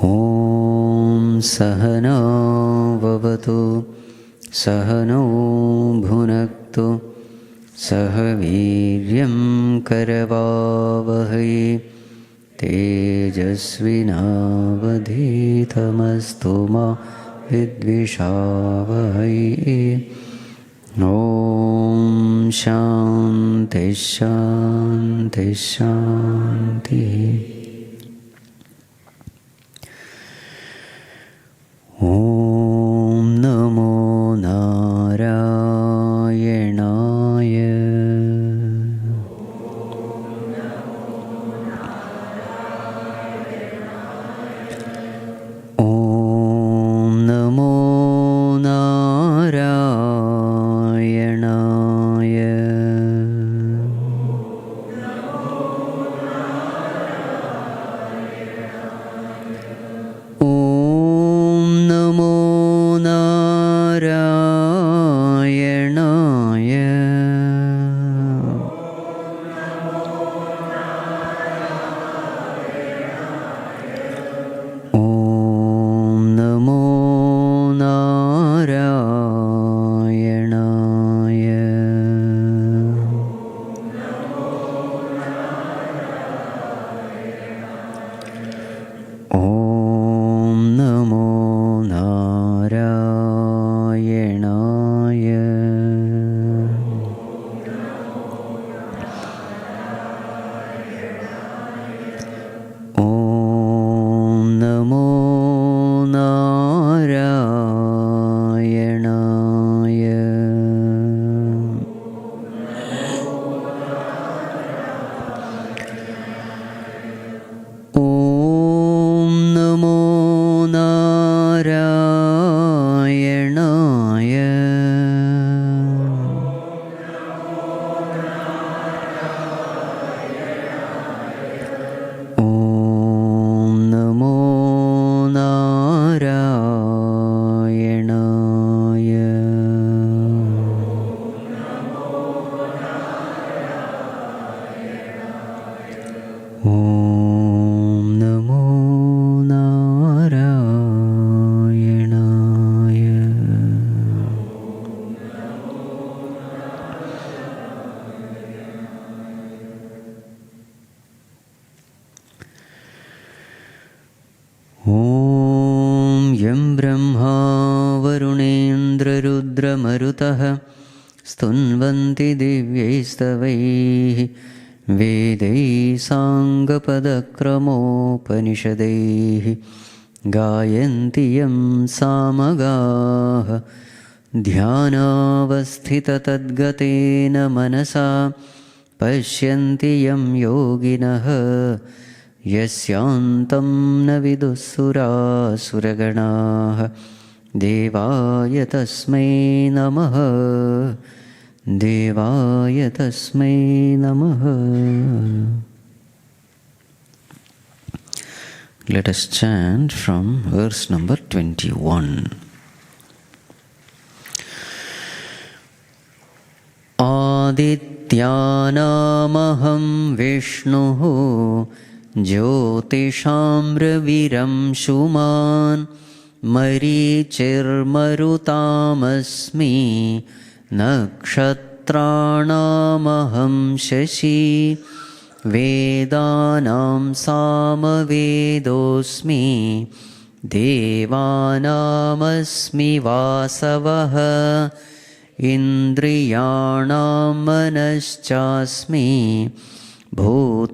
ഓം സഹനോ ഭവതു സഹനോ ഭുനക്തു സഹ വീര്യം കരവാവഹൈ തേജസ്വിനാവധീതമസ്തു മാ വിദ്വിഷാവഹൈ. ഓം ശാന്തി ശാന്തി ശാന്തി. ഓം നമോ നാരായണായ. ഓം നമോ നാരായണായ. ഓം നമോ നാരായണായ. ഓം നമോ നാരായണായ. ഓം നമോ നാരായണായ. ഓം നമോ നാരായണായ. ഓം നമോ നാരായണായ. ഓം നമോ നാരായണായ. ഓം നമോ നാരായണായ. ഓം യം ബ്രഹ്മാ വരുണേന്ദ്രരുദ്രമരുതഃ സ്തുന്വന്തി ദിവ്യൈസ്തവൈഃ വേദൈः സാംഗപദക്രമോപനിഷदैः ഗായന്തി യം സാമഗാഃ ധ്യാനാവസ്ഥിതതദ്ഗതേന മനസാ പശ്യന്തി യം യോഗിനഃ യസ്യാന്തം ന വിദുഃസുരാസുരഗണാഃ ദേവായ തസ്മൈ നമഃ. ദേവായ തസ്മൈ നമഃ. Let us chant from verse number 21. ആദിത്യാനാമഹം വിഷ്ണുഃ ജ്യോതിഷാം രവിരംശുമാൻ മരീചിർമരുതാമസ്മി നക്ഷത്രാണാമഹം Sasi വേദാനാം സാമവേദോസ്മി ദേവാനാമസ്മി വാസവഃ ഇന്ദ്രിയാണാം മനശ്ചാസ്മി ഭൂതാനാമസ്മി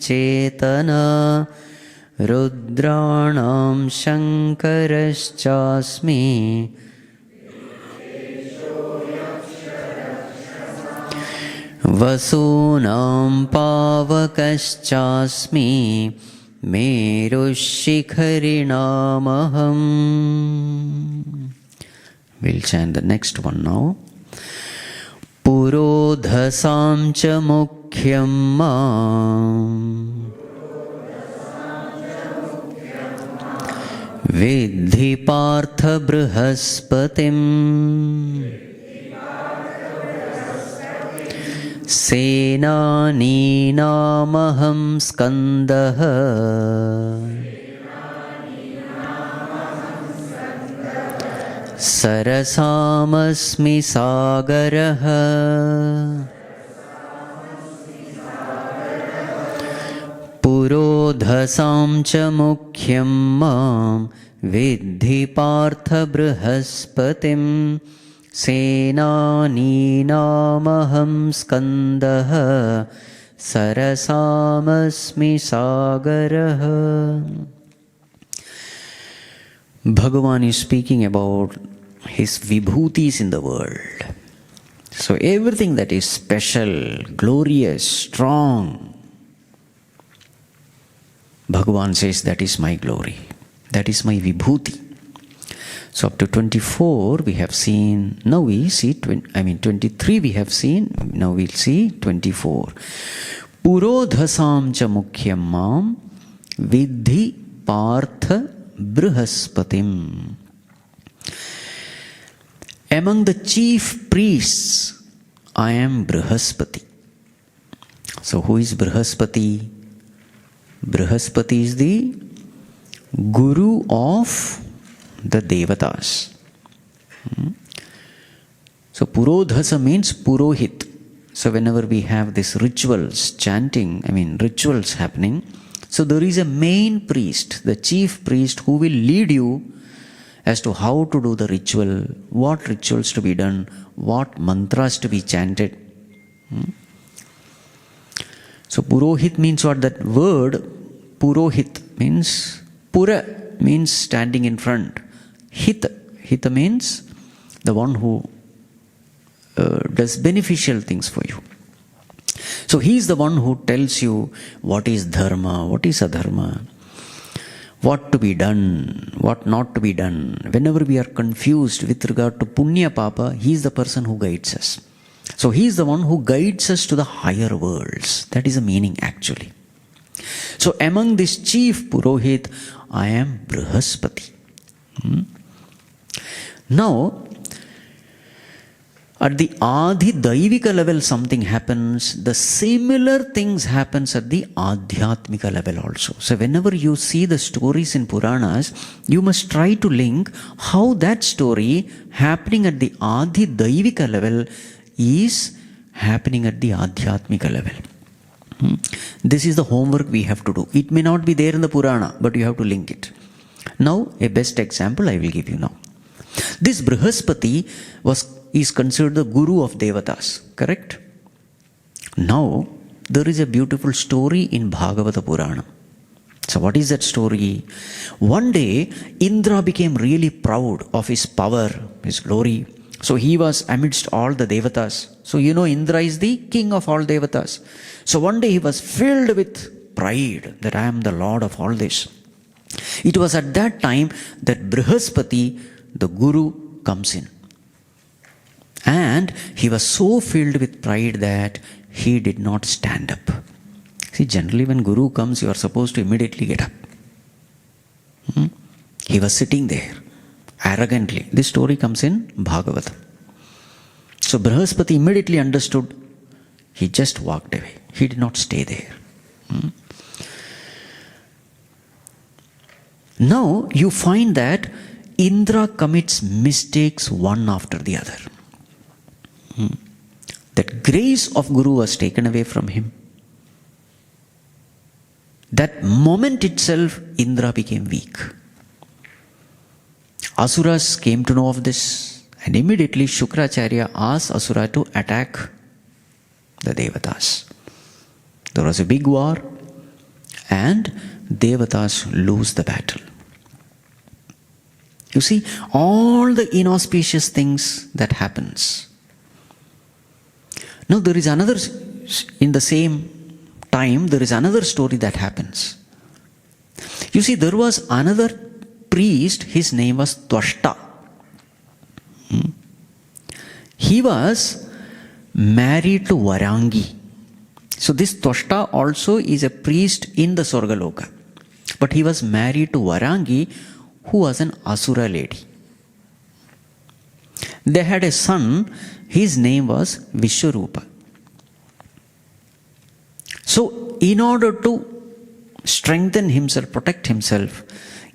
Chetana രുദ്രാണാം ശങ്കരശ്ചാസ്മി വസൂനാം പാവകശ്ചാസ്മി മേരുശിഖരിണാമഹം. We'll chant the next one now. പുരോധസാം ച മുഖ്യം മാം വിദ്ധി Partha ബൃഹസ്പതിം സേനാനീനാമഹം സ്കന്ദഃ Sarasamasmi Sagaraha Purodhasam cha mukhyam mam Vidhi partha Brihaspatim Senani namaham Skanda Sarasamasmi Sagaraha. Bhagavan is speaking about his vibhutis in the world. So everything that is special, glorious, strong, Bhagavan says that is my glory. That is my vibhuti. So up to 24 we have seen, now we see, 23 we have seen, now we'll see 24. Purodhasam cha mukhyam mam vidhi partha Brihaspatim. Among the chief priests, I am Brihaspati. So who is Brihaspati? Brihaspati is the guru of the Devatas. So Purodhasa means Purohit. So whenever we have these rituals, chanting, rituals happening, so there is a main priest, the chief priest, who will lead you as to how to do the ritual, what rituals to be done, what mantras to be chanted. So Purohit means what? That word Purohit means, Pura means standing in front. Hita means the one who does beneficial things for you. So he is the one who tells you what is dharma, what is adharma, what to be done, what not to be done. Whenever we are confused with regard to punya papa, he is the person who guides us. So he is the one who guides us to the higher worlds. That is the meaning actually. So among this chief Purohit, I am Brihaspati. Now, at the Adi Daivika level something happens, the similar things happens at the Adhyatmika level also. So whenever you see the stories in Puranas, you must try to link how that story happening at the Adi Daivika level is happening at the Adhyatmika level. This is the homework we have to do. It may not be there in the Purana, but you have to link it. Now, a best example I will give you now. This Brihaspati is considered the guru of Devatas, correct? Now, there is a beautiful story in Bhagavata Purana. So what is that story? One day, Indra became really proud of his power, his glory. So he was amidst all the Devatas. So you know Indra is the king of all Devatas. So one day he was filled with pride that I am the lord of all this. It was at that time that Brihaspati, the guru, comes in. And he was so filled with pride that he did not stand up. See, generally when Guru comes, you are supposed to immediately get up. He was sitting there, arrogantly. This story comes in Bhagavata. So Brihaspati immediately understood. He just walked away. He did not stay there. Now, you find that Indra commits mistakes one after the other. That grace of Guru was taken away from him. That moment itself, Indra became weak. Asuras came to know of this, and immediately Shukracharya asked Asura to attack the Devatas. There was a big war, and Devatas lose the battle. You see, all the inauspicious things that happens. Now there is another, in the same time, there is another story that happens. You see, there was another priest, his name was Twashta. He was married to Varangi. So this Twashta also is a priest in the Swargaloka. But he was married to Varangi, who was an Asura lady. They had a son, his name was Vishwarupa. So, in order to strengthen himself, protect himself,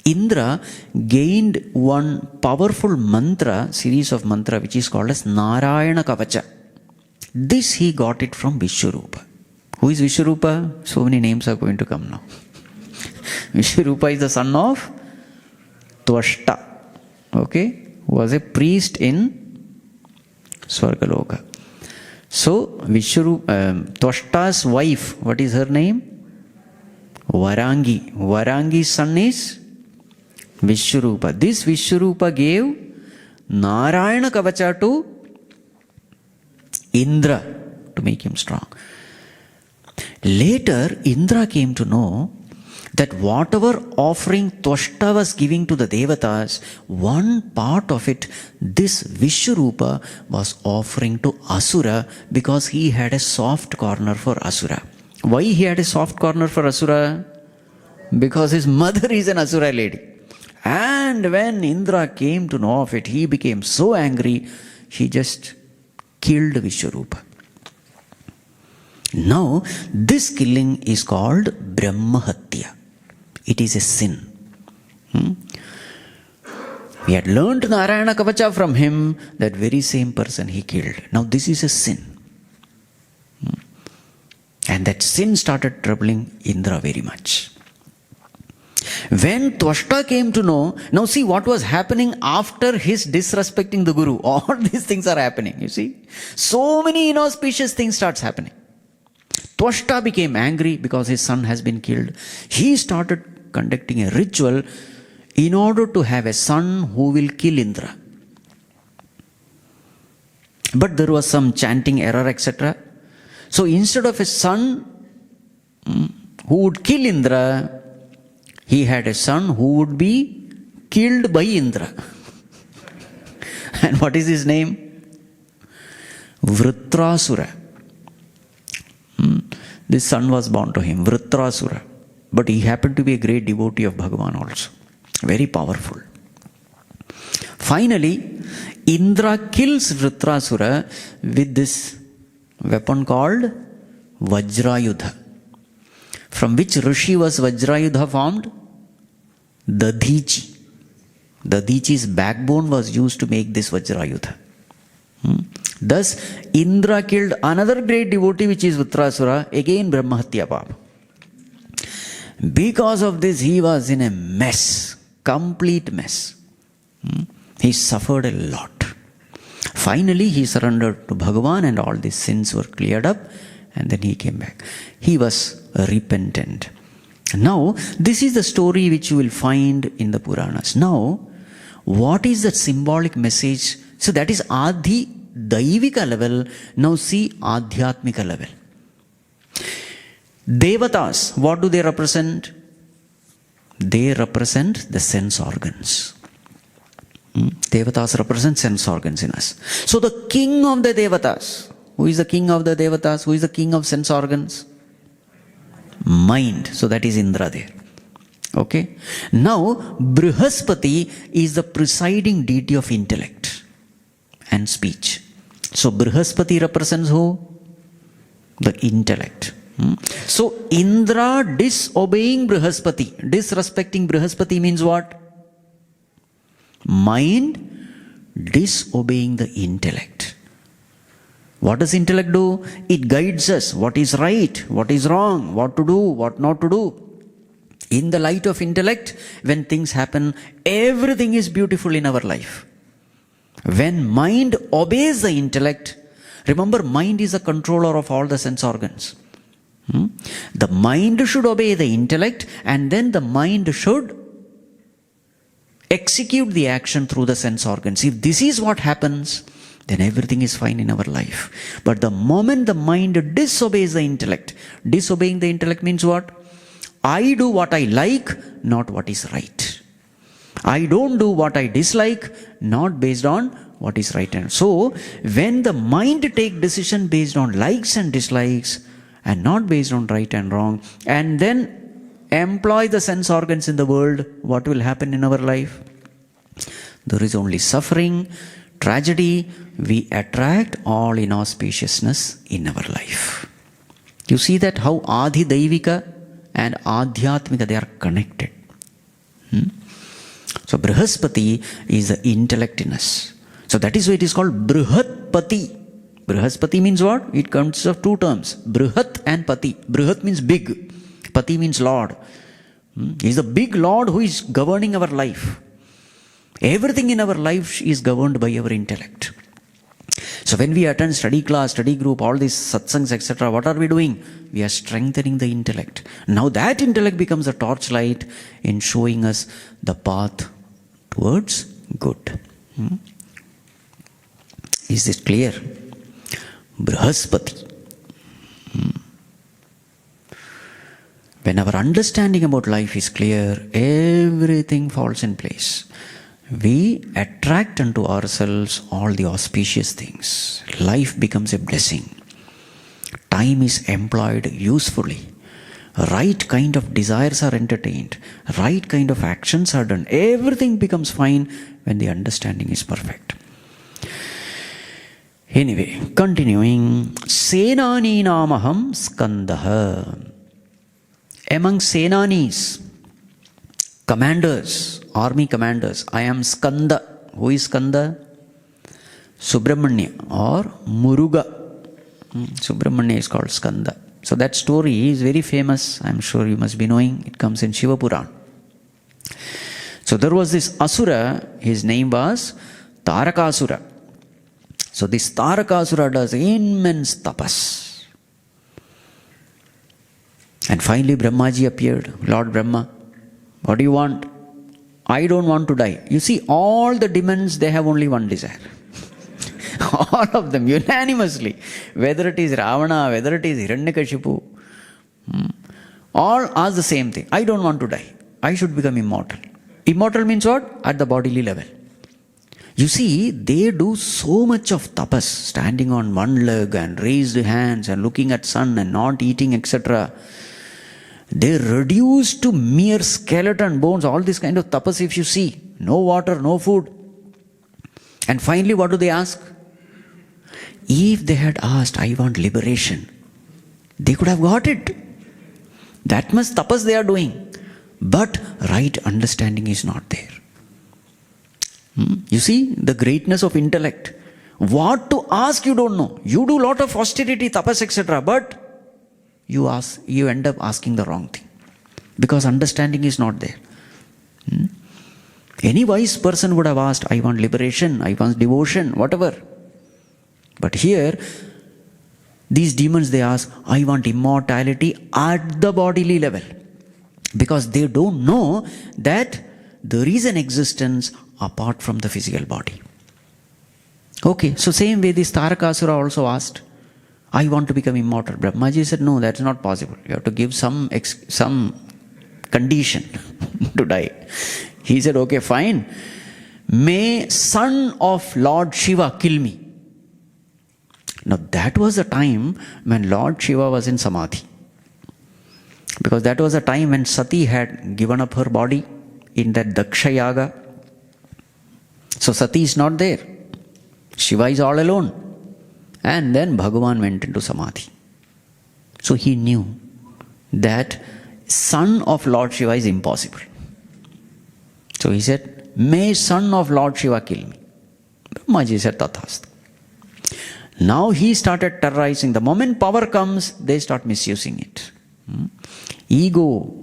Indra gained one powerful mantra, series of mantra, which is called as Narayana Kavacha. This he got it from Vishwarupa. Who is Vishwarupa? So many names are going to come now. Vishwarupa is the son of Twashta, okay, who was a priest in Swargaloka. So Twashta's wife, what is her name? Varangi. Varangi's son is Vishwarupa. This Vishwarupa gave Narayana Kavacha to Indra to make him strong. Later, Indra came to know that whatever offering Twashta was giving to the Devatas, one part of it, this Vishwarupa was offering to Asura because he had a soft corner for Asura. Why he had a soft corner for Asura? Because his mother is an Asura lady. And when Indra came to know of it, he became so angry, he just killed Vishwarupa. Now, this killing is called Brahmahatya. It is a sin. We had learned Narayana Kavacha from him, that very same person he killed. Now, this is a sin. And that sin started troubling Indra very much. When Twashta came to know, now see what was happening after his disrespecting the Guru. All these things are happening, you see. So many inauspicious things starts happening. Twashta became angry because his son has been killed. He started conducting a ritual in order to have a son who will kill Indra. But there was some chanting error, etc. So instead of a son who would kill Indra, he had a son who would be killed by Indra. And what is his name? Vritrasura. This son was born to him, Vritrasura. But he happened to be a great devotee of Bhagavan also. Very powerful. Finally, Indra kills Vritrasura with this weapon called Vajrayudha. From which Rishi was Vajrayudha formed? Dadhichi. Dadhichi's backbone was used to make this Vajrayudha. Thus, Indra killed another great devotee, which is Vritrasura, again Brahmahatya Papa. Because of this, he was in a mess, complete mess. He suffered a lot. Finally, he surrendered to Bhagavan and all these sins were cleared up, and then he came back. He was repentant. Now, this is the story which you will find in the Puranas. Now, what is the symbolic message? So that is Adi Daivika level. Now see Adhyatmika level. Devatas, what do they represent? They represent the sense organs. Devatas represent sense organs in us. So the king of the Devatas, who is the king of the Devatas? Who is the king of sense organs? Mind. So that is Indra there. Okay. Now, Brihaspati is the presiding deity of intellect and speech. So Brihaspati represents who? The intellect. So Indra disobeying Brihaspati, disrespecting Brihaspati means what? Mind disobeying the intellect. What does intellect do? It guides us. What is right? What is wrong? What to do? What not to do? In the light of intellect, when things happen, everything is beautiful in our life. When mind obeys the intellect, remember, mind is a controller of all the sense organs. The mind should obey the intellect, and then the mind should execute the action through the sense organs. If this is what happens, then everything is fine in our life. But the moment the mind disobeys the intellect, disobeying the intellect means what? I do what I like, not what is right. I don't do what I dislike, not based on what is right. And so, when the mind take decision based on likes and dislikes, and not based on right and wrong, and then employ the sense organs in the world, what will happen in our life? There is only suffering, tragedy. We attract all inauspiciousness in our life. You see that how Adi Daivika and Adhyatmika, they are connected. So Brihaspati is the intellect in us. So that is why it is called Brihatpati. Brihaspati means what? It consists of two terms, Brihat and Pati. Brihat means big, Pati means Lord. He is the big Lord who is governing our life. Everything in our life is governed by our intellect. So when we attend study class, study group, all these satsangs, etc., what are we doing? We are strengthening the intellect. Now that intellect becomes a torchlight in showing us the path towards good. Is this clear? Brihaspati. When our understanding about life is clear, everything falls in place. We attract unto ourselves all the auspicious things. Life becomes a blessing. Time is employed usefully. Right kind of desires are entertained. Right kind of actions are done. Everything becomes fine when the understanding is perfect. Anyway, continuing. Senani namaham Skandaha. Among Senanis, commanders, army commanders, I am Skanda. Who is Skanda? Subramanya or Muruga. Subramanya is called Skanda. So that story is very famous. I am sure you must be knowing. It comes in Shiva Puran. So there was this Asura. His name was Tarakasura. So this Tarakasura does immense tapas. And finally Brahmaji appeared. Lord Brahma, what do you want? I don't want to die. You see, all the demons, they have only one desire. All of them, unanimously. Whether it is Ravana, whether it is Hiranyakashipu, all ask the same thing. I don't want to die. I should become immortal. Immortal means what? At the bodily level. You see, they do so much of tapas, standing on one leg and raised hands and looking at sun and not eating, etc. They reduce to mere skeleton, bones, all this kind of tapas if you see. No water, no food. And finally, what do they ask? If they had asked, I want liberation, they could have got it. That much tapas they are doing. But right understanding is not there. You see the greatness of intellect. What to ask you don't know. You do lot of austerity, tapas, etc. But you end up asking the wrong thing. Because understanding is not there. Any wise person would have asked, I want liberation, I want devotion, whatever. But here, these demons, they ask, I want immortality at the bodily level. Because they don't know that there is an existence apart from the physical body. Okay, so same way this Tarakasura also asked, I want to become immortal. Brahmaji said, no, that's not possible. You have to give some condition to die. He said, okay, fine. May son of Lord Shiva kill me. Now that was the time when Lord Shiva was in Samadhi. Because that was a time when Sati had given up her body in that Daksha Yaga. So Sati is not there. Shiva is all alone. And then Bhagavan went into Samadhi. So he knew that son of Lord Shiva is impossible. So he said, may son of Lord Shiva kill me. Brahmaji said, Tathastha. Now he started terrorizing. The moment power comes, they start misusing it. Ego.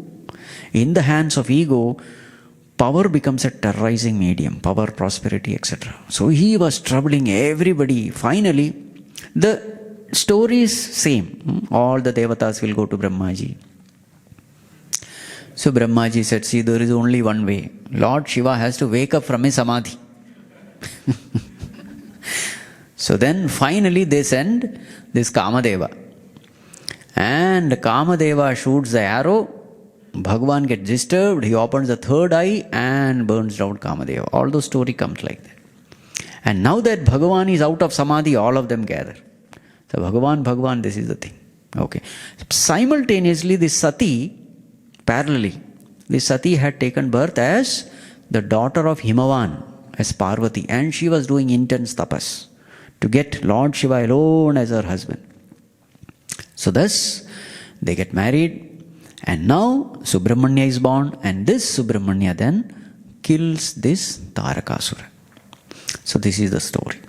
In the hands of ego, power becomes a terrorizing medium. Power, prosperity, etc. So he was troubling everybody. Finally, the story is same. All the devatas will go to Brahmaji. So Brahmaji said, see, there is only one way. Lord Shiva has to wake up from his Samadhi. So then finally they send this Kamadeva. And Kamadeva shoots the arrow. Bhagavan gets disturbed. He opens the third eye and burns down Kamadeva. All those story comes like that. And now that Bhagavan is out of Samadhi, all of them gather. So Bhagavan, this is the thing. Okay. Simultaneously, this Sati, parallelly, this Sati had taken birth as the daughter of Himavan, as Parvati. And she was doing intense tapas to get Lord Shiva alone as her husband. So thus, they get married. And now Subramanya is born. And this Subramanya then kills this Tarakasura. So this is the story.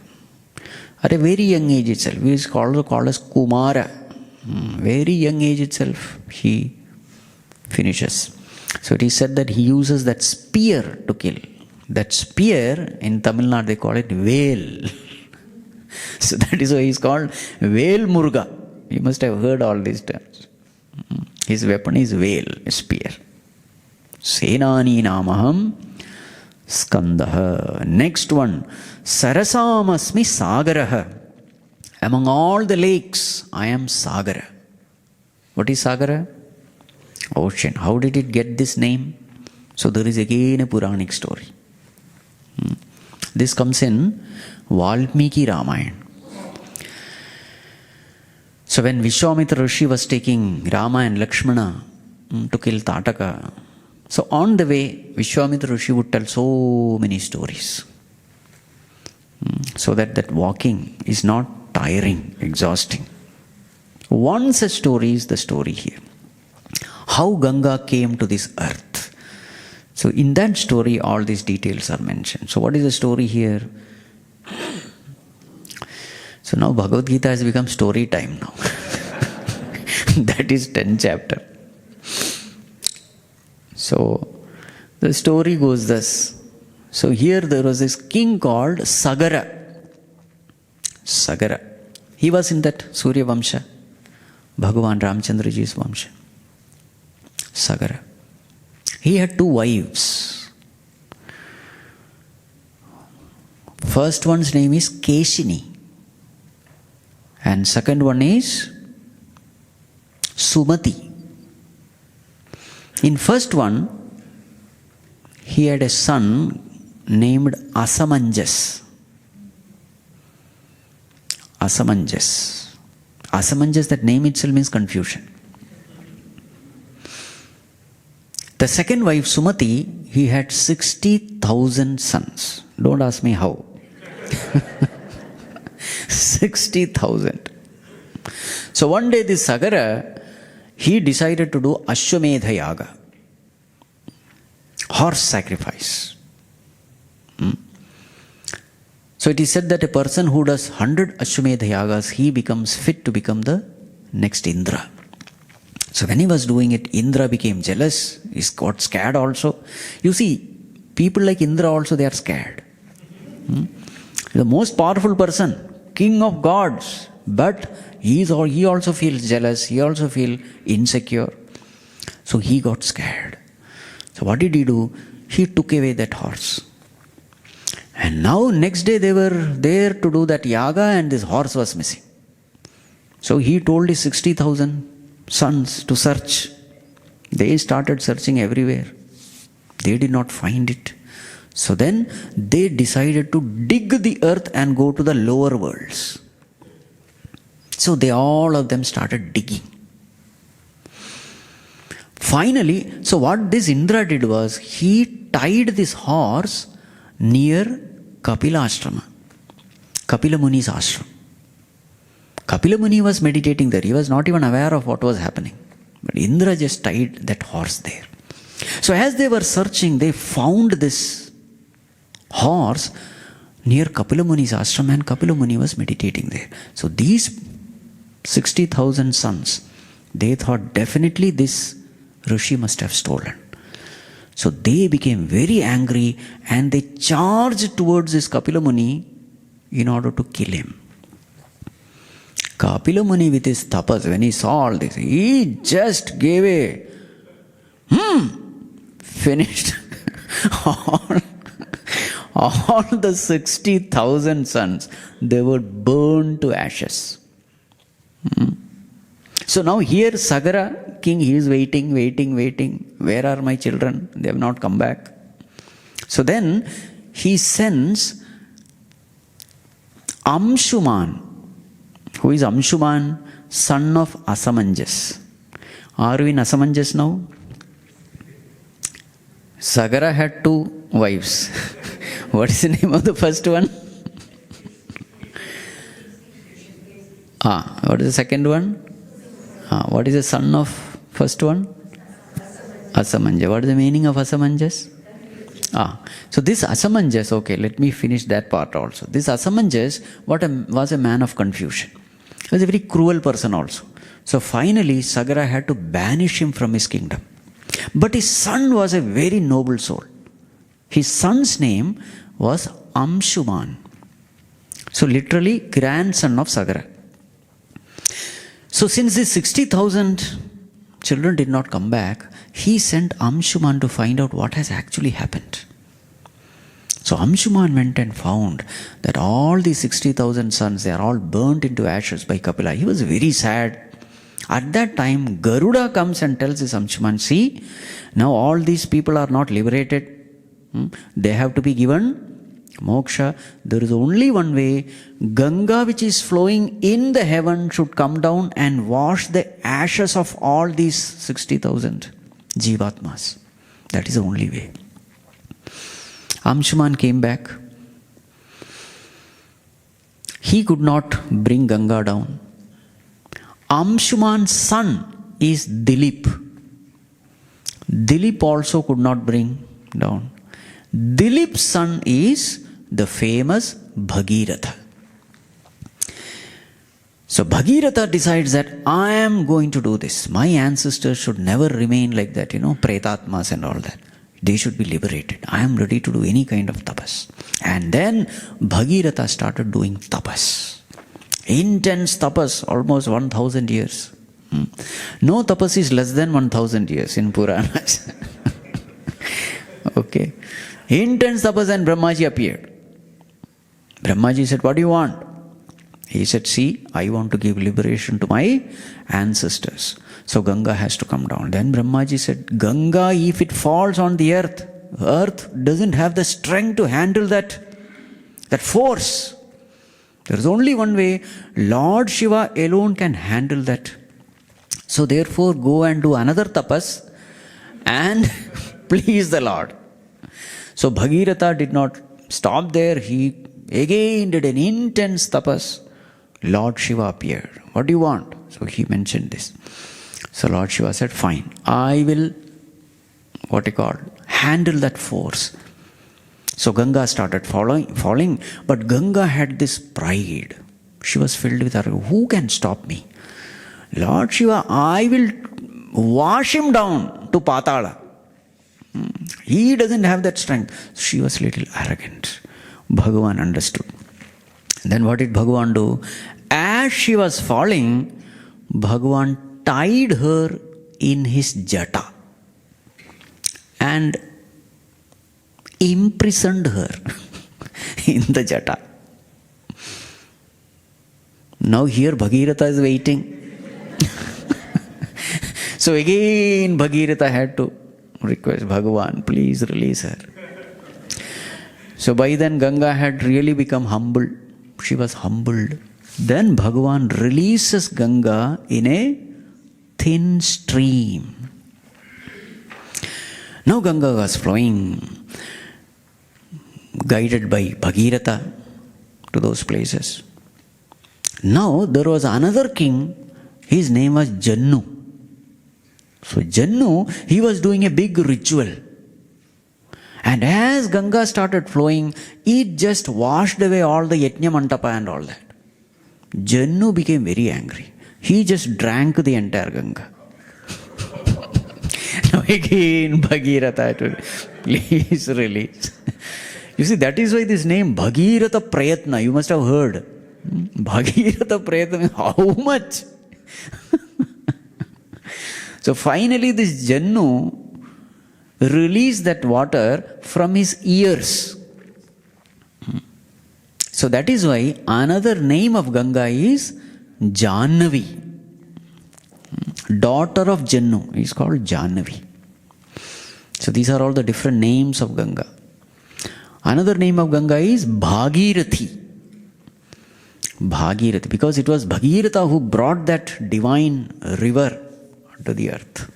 At a very young age itself, he is also called as Kumara. Very young age itself, he finishes. So it is said that he uses that spear to kill. That spear, in Tamil Nadu they call it Vel. So that is why he is called Vel Muruga. You must have heard all these terms. His weapon is Vel, a spear. Senani Namaham Skanda. Next one, Sarasamasmi Sagara. Among all the lakes, I am Sagara. What is Sagara? Ocean. How did it get this name? So there is again a Puranic story. This comes in Valmiki Ramayana. So when Vishwamitra Rishi was taking Rama and Lakshmana to kill Tataka, so on the way, Vishwamitra Rishi would tell so many stories. So that walking is not tiring, exhausting. One such story is the story here. How Ganga came to this earth. So in that story, all these details are mentioned. So what is the story here? So now Bhagavad Gita has become story time now. That is 10th chapter. So the story goes thus. So here there was this king called Sagara. Sagara. He was in that Surya Vamsha. Bhagavan Ramchandraji's Vamsha. Sagara. He had 2 wives. First one's name is Keshini. And second one is Sumati. In first one, he had a son named Asamanjas. Asamanjas. Asamanjas, that name itself means confusion. The second wife, Sumati, he had 60,000 sons. Don't ask me how. 60,000. So one day this Sagara, he decided to do Ashwamedha Yaga. Horse sacrifice. So it is said that a person who does 100 Ashwamedha Yagas, he becomes fit to become the next Indra. So when he was doing it, Indra became jealous. He got scared also. You see, people like Indra also, they are scared. The most powerful person, king of gods, but he also feels jealous. He also feels insecure. So he got scared. So what did he do? He took away that horse. And now next day they were there to do that yaga and this horse was missing. So he told his 60,000 sons to search. They started searching everywhere. They did not find it. So then they decided to dig the earth and go to the lower worlds. So all of them started digging. Finally, so what this Indra did was, he tied this horse near Kapila Ashrama, Kapila Muni's ashram. Kapila Muni was meditating there. He was not even aware of what was happening. But Indra just tied that horse there. So as they were searching, they found this horse near Kapila Muni's ashram, and Kapila Muni was meditating there. So these 60,000 sons, they thought definitely this Rishi must have stolen. So they became very angry and they charged towards this Kapila Muni in order to kill him. Kapila Muni with his tapas, when he saw all this, he just gave finished all the 60,000 sons, they were burned to ashes. So now here Sagara king, he is waiting. Where are my children? They have not come back. So then he sends Amshuman. Who is Amshuman? Son of Asamanjas. Are we in Asamanjas now? Sagara had 2 wives. What is the name of the first one? What is the second one? What is the son of first one? Asamanja. What is the meaning of Asamanjas? So this Asamanjas, okay, let me finish that part also. This Asamanjas was a man of confusion. He was a very cruel person also. So finally, Sagara had to banish him from his kingdom. But his son was a very noble soul. His son's name was Amshuman. So literally, grandson of Sagara. So since these 60,000 children did not come back, he sent Amshuman to find out what has actually happened. So Amshuman went and found that all these 60,000 sons, they are all burnt into ashes by Kapila. He was very sad. At that time, Garuda comes and tells this Amshuman, see, now all these people are not liberated. They have to be given moksha. There is only one way. Ganga, which is flowing in the heaven, should come down and wash the ashes of all these 60,000 jivatmas. That is the only way. Amshuman came back. He could not bring Ganga down. Amshuman's son is Dilip. Dilip also could not bring down. Dilip's son is the famous Bhagiratha. So Bhagiratha decides that I am going to do this. My ancestors should never remain like that, pretatmas and all that. They should be liberated. I am ready to do any kind of tapas. And then Bhagiratha started doing tapas. Intense tapas, almost 1,000 years. No tapas is less than 1,000 years in Puranas. Okay. Intense tapas, and Brahmaji appeared. Brahmaji said, what do you want? He said, see, I want to give liberation to my ancestors. So Ganga has to come down. Then Brahmaji said, Ganga, if it falls on the earth doesn't have the strength to handle that force. There is only one way. Lord Shiva alone can handle that. So therefore, go and do another tapas and please the Lord. So Bhagiratha did not stop there. He again did an intense tapas. Lord Shiva appeared. What do you want? So he mentioned this. So Lord Shiva said, fine, I will, handle that force. So Ganga started falling, but Ganga had this pride. She was filled with arrogance. Who can stop me? Lord Shiva, I will wash him down to Patala. He doesn't have that strength. She was a little arrogant. Bhagavan understood. Then what did Bhagavan do? As she was falling, Bhagavan tied her in his jata and imprisoned her in the jata. Now here Bhagiratha is waiting. So again Bhagiratha had to request Bhagavan, please release her. So by then Ganga had really become humble. She was humbled. Then Bhagavan releases Ganga in a thin stream. Now Ganga was flowing, guided by Bhagiratha to those places. Now there was another king, his name was Jannu. So Jannu, he was doing a big ritual. And as Ganga started flowing, it just washed away all the Yajna Mantapa and all that. Jannu became very angry. He just drank the entire Ganga. Now again Bhagiratha, please release. You see, that is why this name Bhagiratha Prayatna, you must have heard. Bhagiratha Prayatna means how much? So finally this Jannu released that water from his ears. So that is why another name of Ganga is Jannavi. Daughter of Jannu is called Jannavi. So these are all the different names of Ganga. Another name of Ganga is Bhagirathi. Bhagirathi, because it was Bhagiratha who brought that divine river to the earth.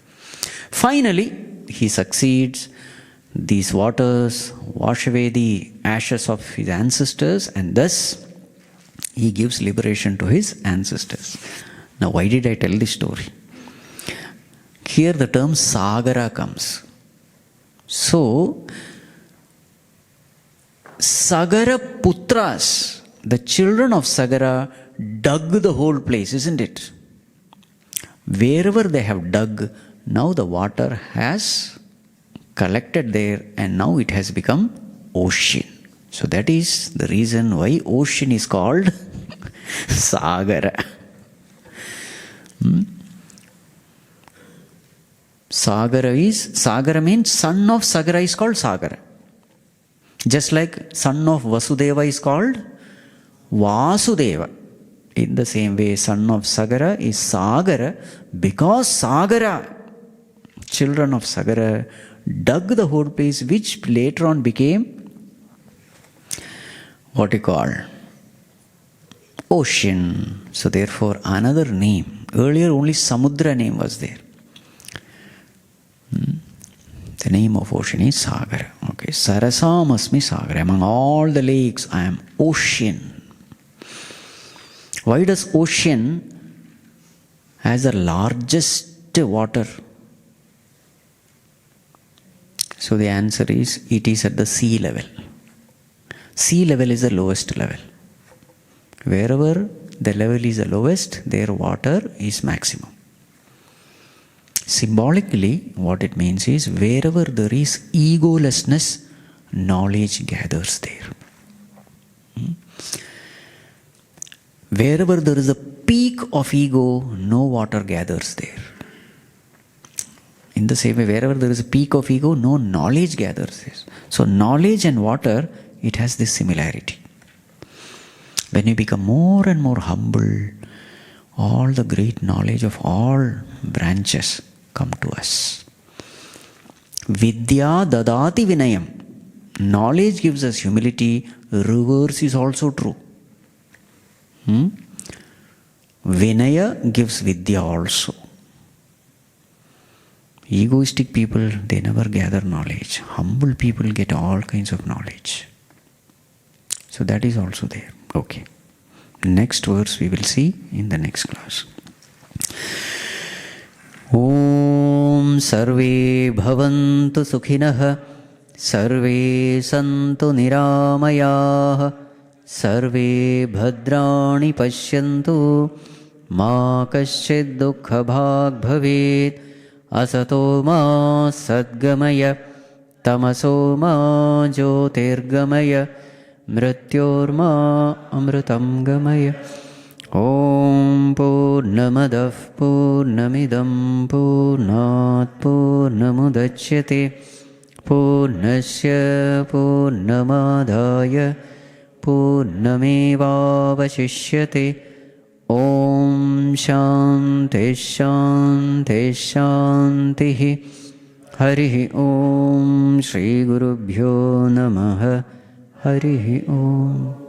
Finally, he succeeds. These waters wash away the ashes of his ancestors, and thus he gives liberation to his ancestors. Now, why did I tell this story? Here the term Sagara comes. So, Sagara Putras, the children of Sagara, dug the whole place, isn't it? Wherever they have dug, now the water has collected there and now it has become ocean. So that is the reason why ocean is called Sagara. Sagara means son of Sagara is called Sagara. Just like son of Vasudeva is called Vasudeva. In the same way, son of Sagara is Sagara, because Sagara, children of Sagara, dug the whole place, which later on became what you call ocean. So therefore another name. Earlier only Samudra name was there. The name of ocean is Sagara. Okay, Sarasamasmi Sagara. Among all the lakes, I am ocean. Why does ocean has the largest water? So the answer is, it is at the sea level. Sea level is the lowest level. Wherever the level is the lowest, their water is maximum. Symbolically, what it means is, wherever there is egolessness, knowledge gathers there. Wherever there is a peak of ego, no water gathers there. In the same way, wherever there is a peak of ego, no knowledge gathers there. So knowledge and water, it has this similarity. When you become more and more humble, all the great knowledge of all branches come to us. Vidya dadati vinayam. Knowledge gives us humility. Reverse is also true. Vinaya gives vidya also. Egoistic people, they never gather knowledge. Humble people get all kinds of knowledge. So that is also there. Okay. Next verse we will see in the next class. Om sarve bhavantu sukhinah, sarve santu niramayah, sarve bhadrani pashyantu, ma kaschid dukkha bhag bhavet, asato ma sadgamaya, tamaso ma jyotirgamaya, mrityorma amritam gamaya. Om Purnamadav Purnamidam Purnat Purnamudachyate Purnasya Purnamadaya Purnamevavashishyate. Om Shanti Shanti Shanti. Harihi Om Shri Gurubhyo Namaha. Harihi Om.